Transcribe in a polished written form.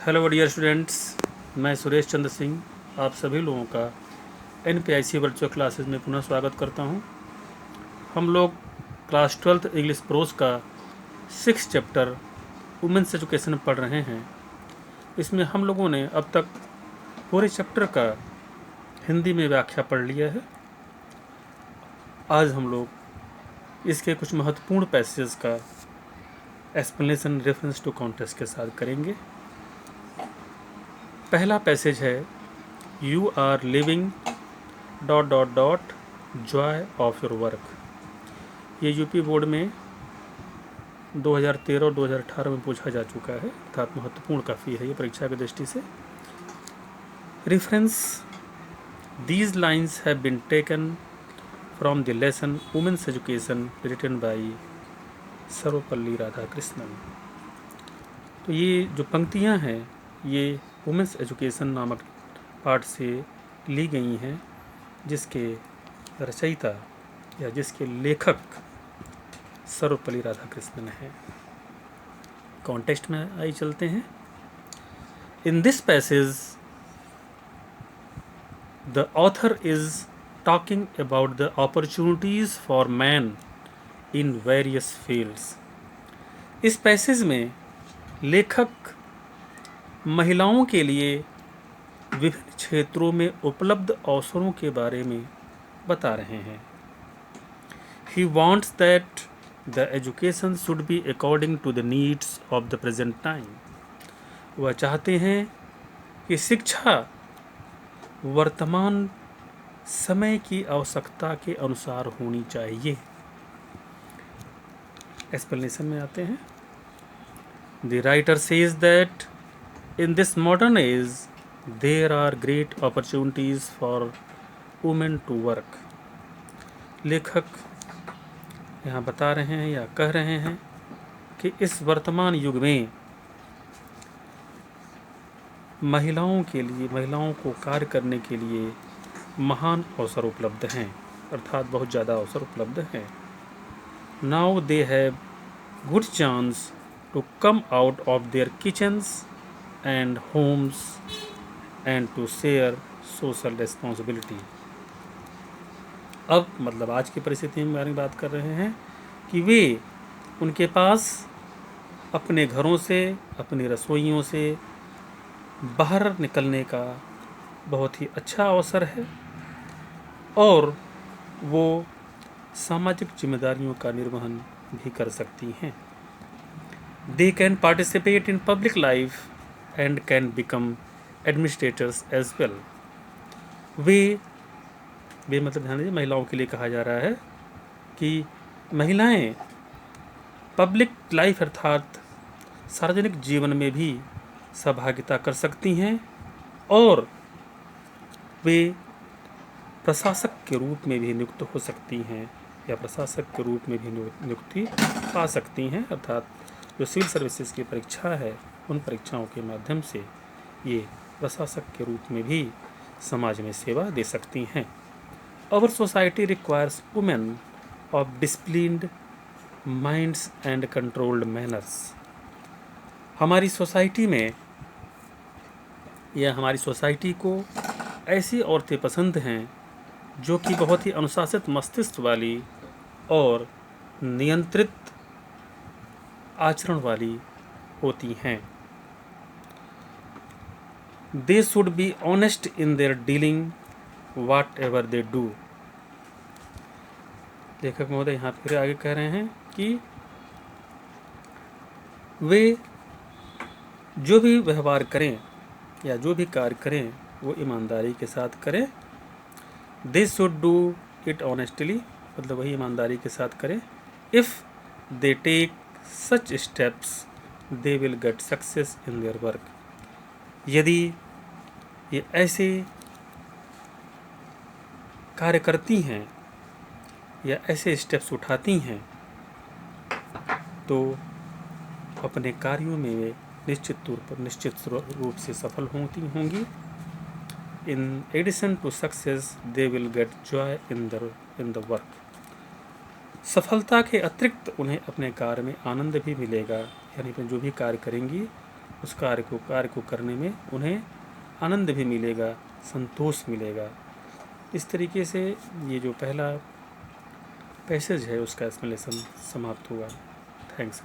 Hello dear students, मैं सुरेश चंद्र सिंह आप सभी लोगों का NPIC वर्चुअल क्लासेस में पुनः स्वागत करता हूं। हम लोग क्लास 12th इंग्लिश प्रोज का 6 चैप्टर वुमेंस एजुकेशन पढ़ रहे हैं। इसमें हम लोगों ने अब तक पूरे चैप्टर का हिंदी में व्याख्या पढ़ लिया है। आज हम लोग इसके कुछ महत्वपूर्ण पैसेज का एक्सप्लेनेशन रेफरेंस टू कॉन्टेक्स्ट के साथ करेंगे। पहला पैसेज है you are living ... joy of your work. ये यूपी बोर्ड में 2013 और 2018 में पूछा जा चुका है, अर्थात महत्वपूर्ण काफ़ी है ये परीक्षा की दृष्टि से। Reference: these lines have been taken from the lesson women's education written by Sarvepalli Radhakrishnan. तो ये जो पंक्तियाँ हैं ये वुमेन्स एजुकेशन नामक पाठ से ली गई हैं, जिसके रचयिता या जिसके लेखक सर्वपल्ली राधाकृष्णन हैं। कॉन्टेक्स्ट में आई चलते हैं। In this passage the author is talking about the opportunities for man in various fields. इस पैसेज में लेखक महिलाओं के लिए विभिन्न क्षेत्रों में उपलब्ध अवसरों के बारे में बता रहे हैं। He wants that the education should be according to the needs of the present time. वह चाहते हैं कि शिक्षा वर्तमान समय की आवश्यकता के अनुसार होनी चाहिए। एक्सप्लेनेशन में आते हैं। The writer says that in this modern age there are great opportunities for women to work. लेखक यहाँ बता रहे हैं या कह रहे हैं कि इस वर्तमान युग में महिलाओं के लिए, महिलाओं को कार्य करने के लिए महान अवसर उपलब्ध हैं, अर्थात बहुत ज़्यादा अवसर उपलब्ध हैं। Now they have good chance to come out of their kitchens and homes and to share social responsibility. अब मतलब आज की परिस्थिति में बारे में बात कर रहे हैं कि वे, उनके पास अपने घरों से, अपनी रसोइयों से बाहर निकलने का बहुत ही अच्छा अवसर है और वो सामाजिक जिम्मेदारियों का निर्वहन भी कर सकती हैं। They can participate in public life and can become administrators as well. वे मतलब ध्यान दीजिए, महिलाओं के लिए कहा जा रहा है कि महिलाएं पब्लिक लाइफ अर्थात सार्वजनिक जीवन में भी सहभागिता कर सकती हैं और वे प्रशासक के रूप में भी नियुक्त हो सकती हैं या प्रशासक के रूप में भी नियुक्ति पा सकती हैं, अर्थात जो सिविल सर्विसेज की परीक्षा है उन परीक्षाओं के माध्यम से ये प्रशासक के रूप में भी समाज में सेवा दे सकती हैं। Our society requires women of disciplined minds and controlled manners. हमारी सोसाइटी में या हमारी सोसाइटी को ऐसी औरतें पसंद हैं जो कि बहुत ही अनुशासित मस्तिष्क वाली और नियंत्रित आचरण वाली होती हैं। They should be honest in their dealing whatever they do. लेखक महोदय यहाँ फिर आगे कह रहे हैं कि वे जो भी व्यवहार करें या जो भी कार्य करें वो ईमानदारी के साथ करें। They should do it honestly, मतलब वही ईमानदारी के साथ करें। If they take such steps, they will get success in their work. यदि ये ऐसे कार्य करती हैं या ऐसे स्टेप्स उठाती हैं तो अपने कार्यों में वे निश्चित रूप से सफल होंगी। In addition to success they will get joy in the work. सफलता के अतिरिक्त उन्हें अपने कार्य में आनंद भी मिलेगा, यानी जो भी कार्य करेंगी उस कार्य को करने में उन्हें आनंद भी मिलेगा, संतोष मिलेगा। इस तरीके से ये जो पहला पैसेज है उसका एक्सप्लेनेशन समाप्त हुआ। थैंक्स।